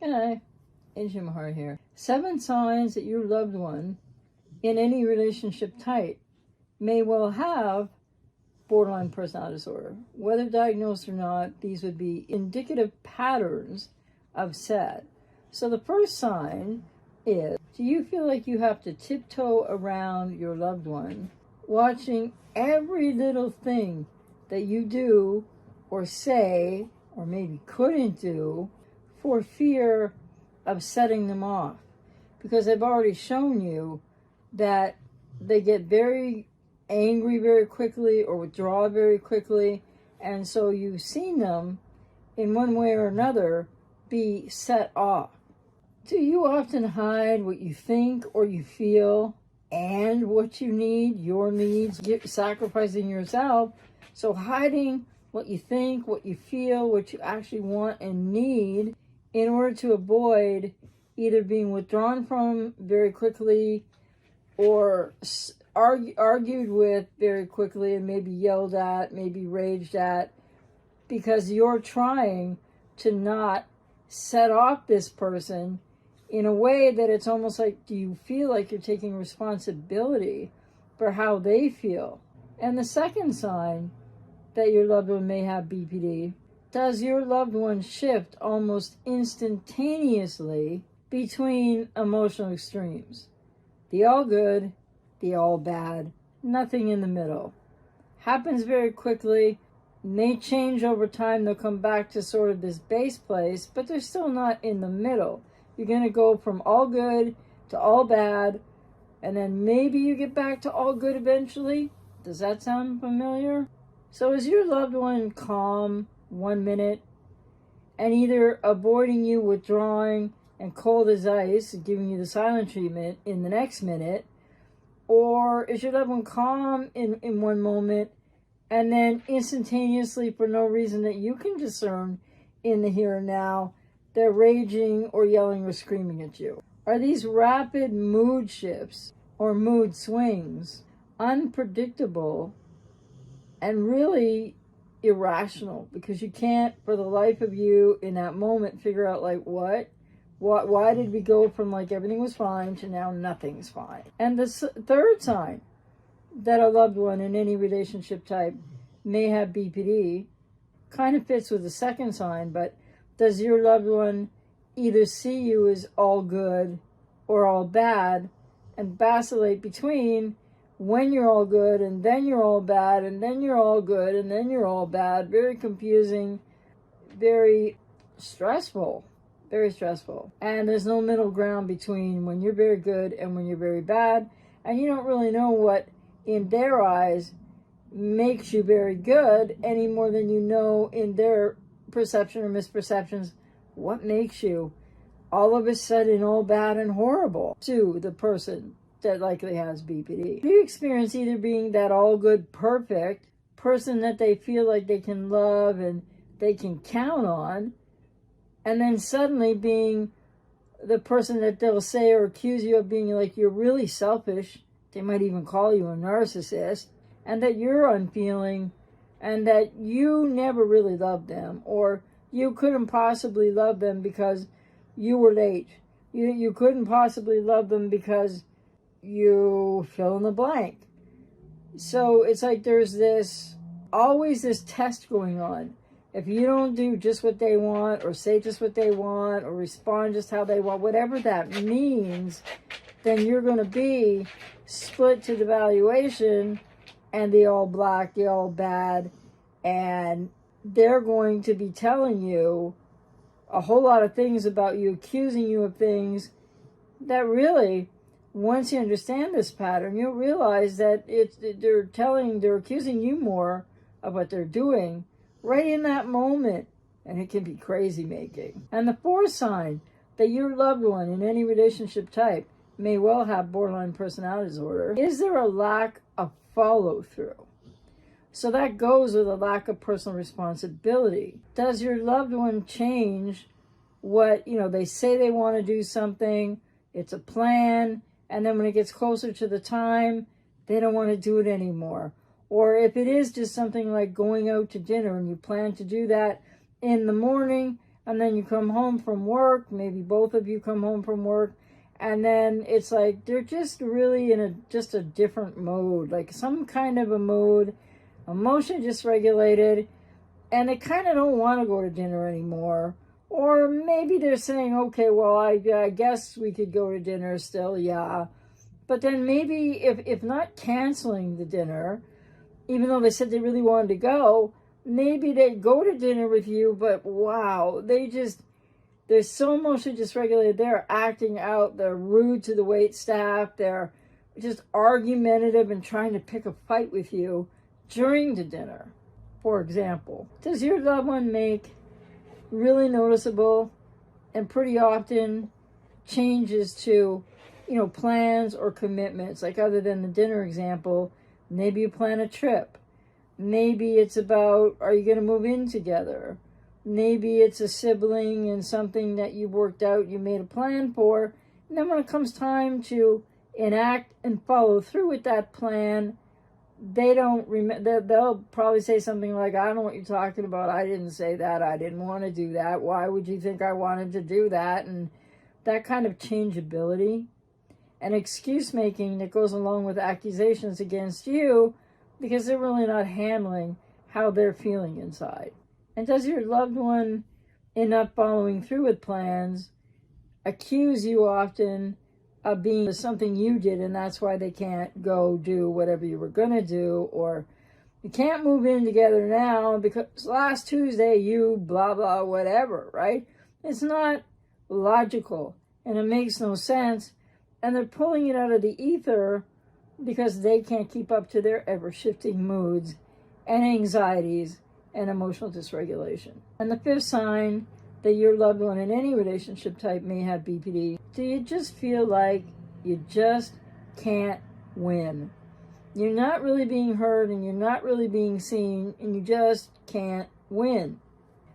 Hi, ajmahari here. 7 signs that your loved one in any relationship type may well have borderline personality disorder. Whether diagnosed or not, these would be indicative patterns of SAD. So the first sign is, do you feel like you have to tiptoe around your loved one, watching every little thing that you do or say or maybe couldn't do for fear of setting them off? Because I've already shown you that they get very angry very quickly or withdraw very quickly, and so you've seen them in one way or another be set off. Do you often hide what you think or you feel and what you need, your needs, sacrificing yourself? So hiding what you think, what you feel, what you actually want and need in order to avoid either being withdrawn from very quickly or argued with very quickly and maybe yelled at, maybe raged at, because you're trying to not set off this person in a way that it's almost like, do you feel like you're taking responsibility for how they feel? And the second sign that your loved one may have BPD, does your loved one shift almost instantaneously between emotional extremes? The all good, the all bad, nothing in the middle. Happens very quickly, may change over time, they'll come back to sort of this base place, but they're still not in the middle. You're going to go from all good to all bad, and then maybe you get back to all good eventually. Does that sound familiar? So is your loved one calm 1 minute and either avoiding you, withdrawing, and cold as ice, giving you the silent treatment in the next minute? Or is your loved one calm in one moment and then instantaneously, for no reason that you can discern in the here and now, they're raging or yelling or screaming at you? Are these rapid mood shifts or mood swings unpredictable and really irrational, because you can't for the life of you in that moment figure out like why did we go from like everything was fine to now nothing's fine? And the third sign that a loved one in any relationship type may have BPD kind of fits with the second sign, but does your loved one either see you as all good or all bad and vacillate between when you're all good and then you're all bad and then you're all good and then you're all bad? Very confusing, very stressful, very stressful. And there's no middle ground between when you're very good and when you're very bad, and you don't really know what in their eyes makes you very good any more than you know in their perception or misperceptions what makes you all of a sudden all bad and horrible to the person that likely has BPD. Do you experience either being that all good, perfect person that they feel like they can love and they can count on, and then suddenly being the person that they'll say or accuse you of being like you're really selfish, they might even call you a narcissist, and that you're unfeeling and that you never really loved them, or you couldn't possibly love them because you were late. You couldn't possibly love them because you fill in the blank. So it's like there's always this test going on. If you don't do just what they want or say just what they want or respond just how they want, whatever that means, then you're going to be split to the valuation and the all black, the all bad, and they're going to be telling you a whole lot of things about you, accusing you of things that really, once you understand this pattern, you'll realize that they're accusing you more of what they're doing right in that moment, and it can be crazy making. And the fourth sign that your loved one in any relationship type may well have borderline personality disorder is there a lack of follow through. So that goes with a lack of personal responsibility. Does your loved one change what, they say they want to do something, it's a plan, and then when it gets closer to the time, they don't want to do it anymore? Or if it is just something like going out to dinner and you plan to do that in the morning, and then you come home from work, maybe both of you come home from work, and then it's like they're just really in just a different mode, like some kind of a mode, emotion dysregulated, and they kind of don't want to go to dinner anymore. Or maybe they're saying, okay, well, I guess we could go to dinner still, yeah. But then maybe if not canceling the dinner, even though they said they really wanted to go, maybe they go to dinner with you, but wow, they're so emotionally dysregulated, they're acting out, they're rude to the wait staff, they're just argumentative and trying to pick a fight with you during the dinner. For example, does your loved one make really noticeable and pretty often changes to, plans or commitments? Like, other than the dinner example, maybe you plan a trip. Maybe it's about, are you going to move in together? Maybe it's a sibling and something that you worked out, you made a plan for. And then when it comes time to enact and follow through with that plan, they don't remember. They'll probably say something like, I don't know what you're talking about. I didn't say that. I didn't want to do that. Why would you think I wanted to do that? And that kind of changeability and excuse making that goes along with accusations against you, because they're really not handling how they're feeling inside. And does your loved one, in not following through with plans, accuse you often of being something you did, and that's why they can't go do whatever you were going to do? Or you can't move in together now because last Tuesday you blah, blah, whatever, right? It's not logical, and it makes no sense. And they're pulling it out of the ether because they can't keep up to their ever-shifting moods and anxieties and emotional dysregulation. And the fifth sign that your loved one in any relationship type may have BPD, do you just feel like you just can't win? You're not really being heard and you're not really being seen, and you just can't win.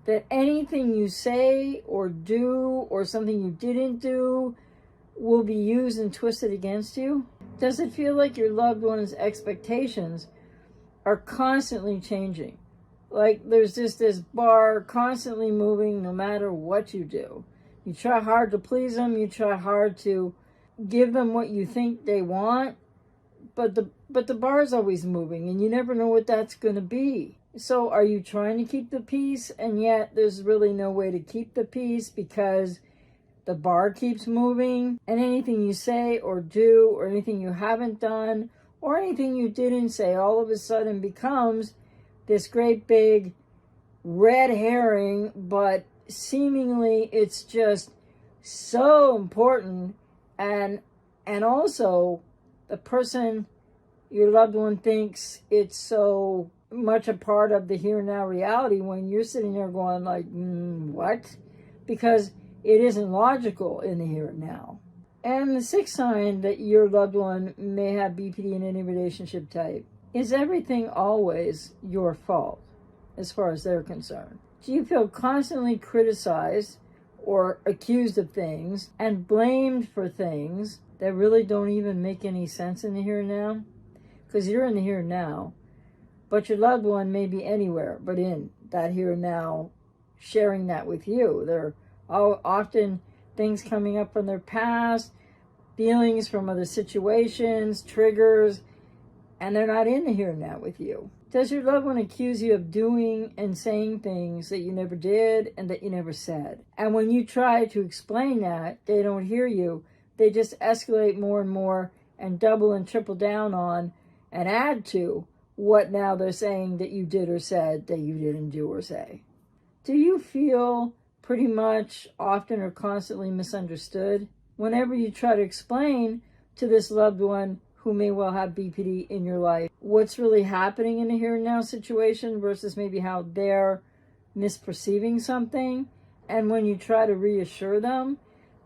That anything you say or do or something you didn't do will be used and twisted against you? Does it feel like your loved one's expectations are constantly changing? Like there's just this bar constantly moving no matter what you do. You try hard to please them, you try hard to give them what you think they want, but the bar's always moving and you never know what that's going to be. So are you trying to keep the peace, and yet there's really no way to keep the peace because the bar keeps moving, and anything you say or do or anything you haven't done or anything you didn't say all of a sudden becomes this great big red herring, but seemingly it's just so important, and also the person, your loved one, thinks it's so much a part of the here and now reality when you're sitting there going like, what? Because it isn't logical in the here and now. And the sixth sign that your loved one may have BPD in any relationship type is everything always your fault as far as they're concerned. Do you feel constantly criticized or accused of things and blamed for things that really don't even make any sense in the here and now? Because you're in the here and now, but your loved one may be anywhere but in that here and now, sharing that with you. They're often things coming up from their past, feelings from other situations, triggers, and they're not in the here and now with you. Does your loved one accuse you of doing and saying things that you never did and that you never said? And when you try to explain that, they don't hear you. They just escalate more and more and double and triple down on and add to what now they're saying that you did or said that you didn't do or say. Do you feel pretty much often or constantly misunderstood? Whenever you try to explain to this loved one who may well have BPD in your life what's really happening in the here and now situation versus maybe how they're misperceiving something, and when you try to reassure them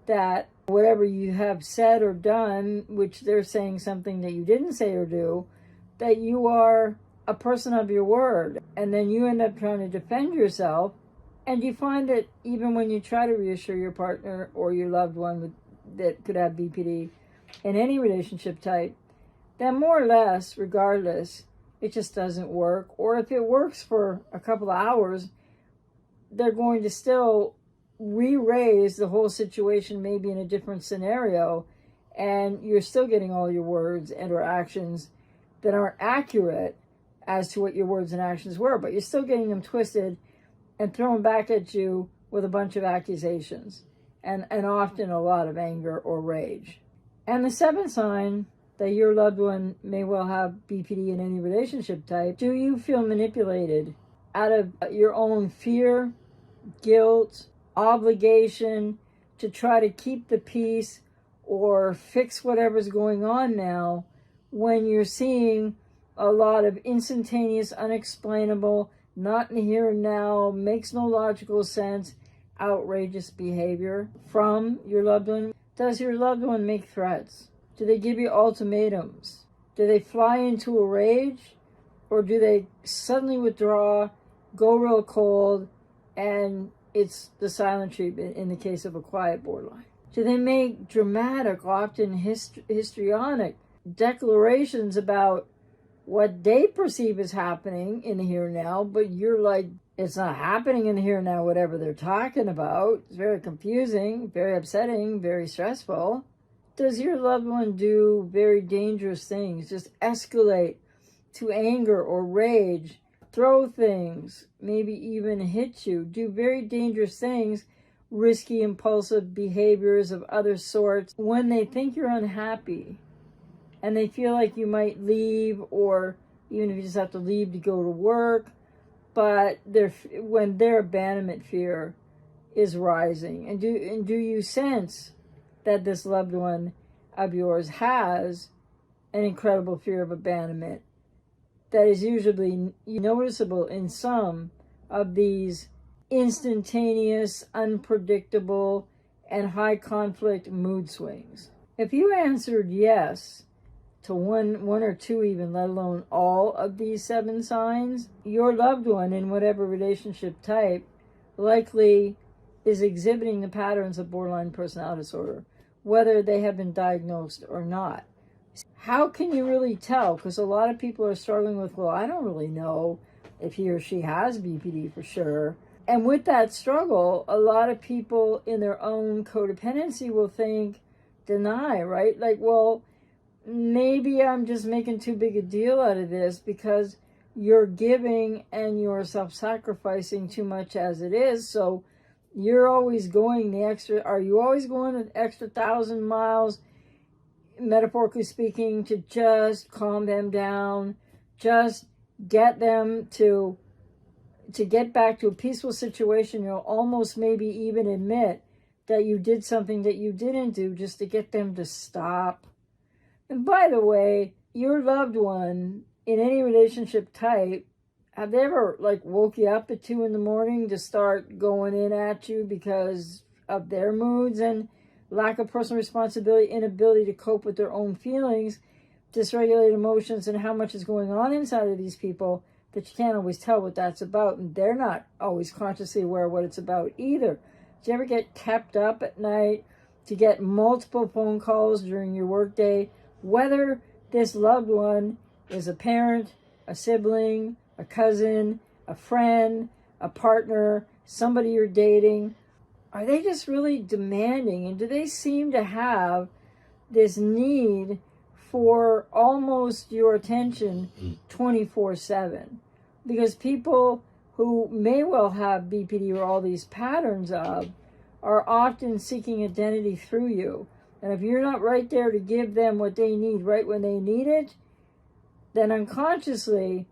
that whatever you have said or done, which they're saying something that you didn't say or do, that you are a person of your word, and then you end up trying to defend yourself. And you find that even when you try to reassure your partner or your loved one that could have BPD in any relationship type, that more or less, regardless, it just doesn't work. Or if it works for a couple of hours, they're going to still re-raise the whole situation, maybe in a different scenario, and you're still getting all your words and or actions that aren't accurate as to what your words and actions were, but you're still getting them twisted and thrown back at you with a bunch of accusations and often a lot of anger or rage. And the seventh sign that your loved one may well have BPD in any relationship type: do you feel manipulated out of your own fear, guilt, obligation to try to keep the peace or fix whatever's going on now, when you're seeing a lot of instantaneous, unexplainable, not in the here and now, makes no logical sense, outrageous behavior from your loved one? Does your loved one make threats? Do they give you ultimatums? Do they fly into a rage? Or do they suddenly withdraw, go real cold, and it's the silent treatment in the case of a quiet borderline? Do they make dramatic, often histrionic declarations about what they perceive as happening in the here and now, but you're like, it's not happening in the here and now, whatever they're talking about? It's very confusing, very upsetting, very stressful. Does your loved one do very dangerous things, just escalate to anger or rage, throw things, maybe even hit you, do very dangerous things, risky, impulsive behaviors of other sorts when they think you're unhappy and they feel like you might leave, or even if you just have to leave to go to work, but when their abandonment fear is rising? And do you sense that this loved one of yours has an incredible fear of abandonment that is usually noticeable in some of these instantaneous, unpredictable, and high conflict mood swings? If you answered yes to one or two even, let alone all of these 7 signs, your loved one in whatever relationship type likely is exhibiting the patterns of borderline personality disorder, whether they have been diagnosed or not. How can you really tell? Because a lot of people are struggling with, well, I don't really know if he or she has BPD for sure. And with that struggle, a lot of people in their own codependency will deny, right? Like, well, maybe I'm just making too big a deal out of this because you're giving and you're self-sacrificing too much as it is. So you're always going the extra. Are you always going an extra 1,000 miles, metaphorically speaking, to just calm them down, just get them to get back to a peaceful situation? You'll almost maybe even admit that you did something that you didn't do just to get them to stop. And by the way, your loved one in any relationship type, have they ever woke you up at 2 a.m. to start going in at you because of their moods and lack of personal responsibility, inability to cope with their own feelings, dysregulated emotions, and how much is going on inside of these people that you can't always tell what that's about, and they're not always consciously aware of what it's about either? Do you ever get kept up at night to get multiple phone calls during your workday, whether this loved one is a parent, a sibling, a cousin, a friend, a partner, somebody you're dating? Are they just really demanding? And do they seem to have this need for almost your attention 24/7? Because people who may well have BPD or all these patterns of are often seeking identity through you. And if you're not right there to give them what they need right when they need it, then unconsciously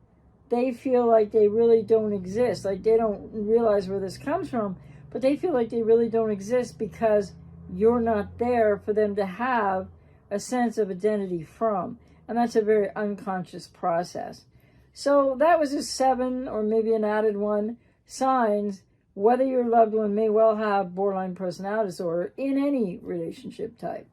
they feel like they really don't exist. Like, they don't realize where this comes from, but they feel like they really don't exist because you're not there for them to have a sense of identity from. And that's a very unconscious process. So that was just 7, or maybe an added one, signs whether your loved one may well have borderline personality disorder in any relationship type.